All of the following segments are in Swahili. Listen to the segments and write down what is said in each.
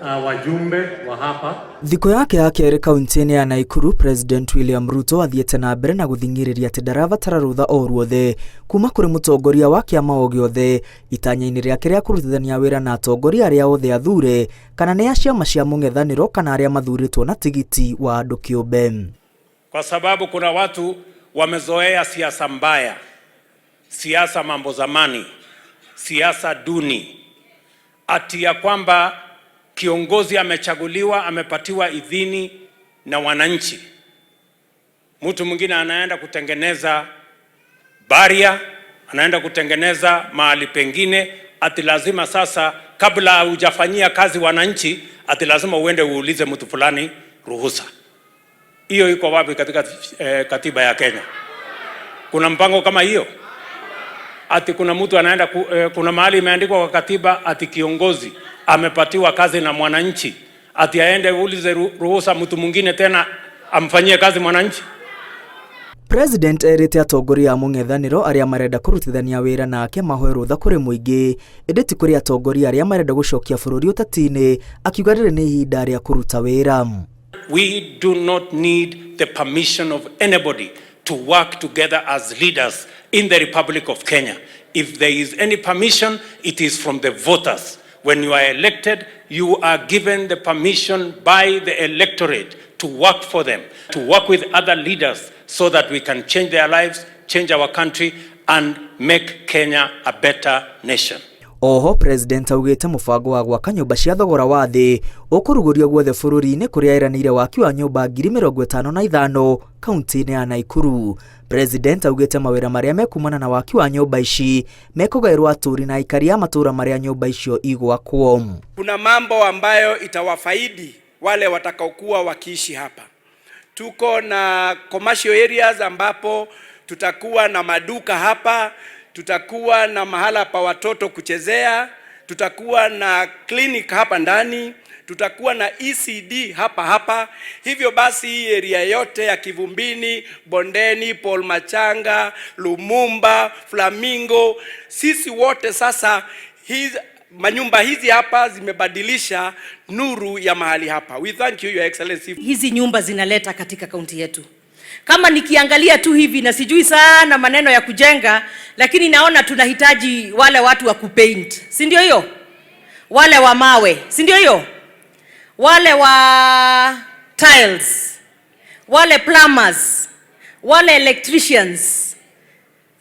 wajumbe wa hapa. Thiko yake ya keri kauntĩ-inĩ ya Nakuru, President William Ruto athiĩte na mbere na gũthing'ĩrĩria atĩ ndarabatara rũtha o ruothe kuma kũrĩ mũtongoria wa kĩama o gĩothe itanya-inĩ rĩake rĩa kũrutithania wĩra na atongoria arĩa othe athure, kana nĩ a ciama cia mũng'ethanĩro kana arĩa mathurĩtwo na tigiti wa andũ kĩũmbe. Kwa sababu kuna watu wamezoea siasa mbaya, siasa mambo zamani, siasa duni, ati ya kwamba kiongozi amechaguliwa, amepatiwa idhini na wananchi, mtu mwingine anaenda kutengeneza baria, anaenda kutengeneza mahali pengine, ati lazima sasa kabla hujafanyia kazi wananchi, ati lazima uende uulize mtu fulani ruhusa. Hiyo iko wapi katika katiba ya Kenya? Kuna mpango kama hiyo? Ati kuna mtu anaenda kuna mahali imeandikwa kwa katiba ati kiongozi amepatiwa kazi na mwananchi, ati aende uulize ruhusa mtu mwingine tena amfanyie kazi mwananchi? President erĩte atongoria a mũng'ethanĩro arĩa marenda kũrutithania wĩra nake mahoe rũtha kũrĩ mũingĩ, ĩndĩ ti kũrĩ atongoria arĩa marenda gũcokia bũrũri ũteti-inĩ, akiuga rĩrĩ nĩ ihinda rĩa kũruta wĩra. We do not need the permission of anybody to work together as leaders in the Republic of Kenya. If there is any permission, it is from the voters. When you are elected, you are given the permission by the electorate to work for them, to work with other leaders so that we can change their lives, change our country, and make Kenya a better nation. Oho, President augĩte mũbango wa gwaka nyũmba cia thogora wa thĩ ũkũrugũrio guothe bũrũri-inĩ kũrĩa eranĩire waki wa nyũmba 55,000 kauntĩ-inĩ ya Nakuru. President augĩte mawĩra marĩa mekumana na waki wa nyũmba ici mekũgaĩrwo atũũri na aikari a matũũra marĩa nyũmba icio igwakwo. Kuna mambo ambayo itawafaidi wale watakaokuwa wakiishi hapa. Tuko na commercial areas ambapo tutakuwa na maduka hapa, tutakuwa na mahala pa watoto kuchezea, tutakuwa na clinic hapa ndani, tutakuwa na ECD hapa. Hivyo basi hii area yote ya Kivumbini, Bondeni, Paul Machanga, Lumumba, Flamingo, sisi wote sasa manyumba hizi hapa zimebadilisha nuru ya mahali hapa. We thank you, Your Excellency. Hizi nyumba zinaleta katika kaunti yetu. Kama nikiangalia tu hivi na sijui sana maneno ya kujenga, lakini naona tunahitaji wale watu wa kupaint. Si ndio hiyo? Wale wa mawe. Si ndio hiyo? Wale wa tiles. Wale plumbers. Wale electricians.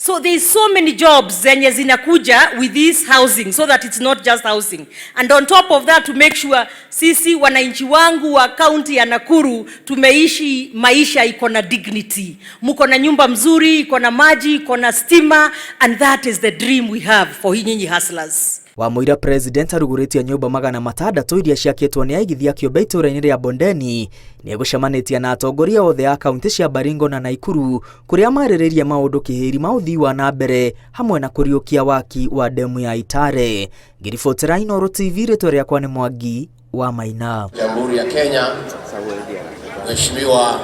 So there is so many jobs zenye zinakuja with this housing, so that it's not just housing. And on top of that, to make sure sisi wananchi wangu wa kaunti ya Nakuru tumeishi maisha iko na dignity. Muko na nyumba mzuri, iko na maji, iko na stima, and that is the dream we have for nyinyi hustlers. Wamũira President arugũrĩtie nyũmba 600 iria ciakĩtwo nĩ aigithia kĩũmbe itũũra-inĩ rĩa Bondeni, nĩ egũcemanĩtie na atongoria othe a kaunti cia Baringo na Nakuru kũrĩa marĩrĩria maũndũ kĩhĩri ma ũthii wa na mbere hamwe na kũriũkia waki wa demu ya Itare. Ngiribotera Inooro TV, rĩtwa rĩakwa nĩ Mwangi wa Maina. Jamhuri ya Kenya, Mheshimiwa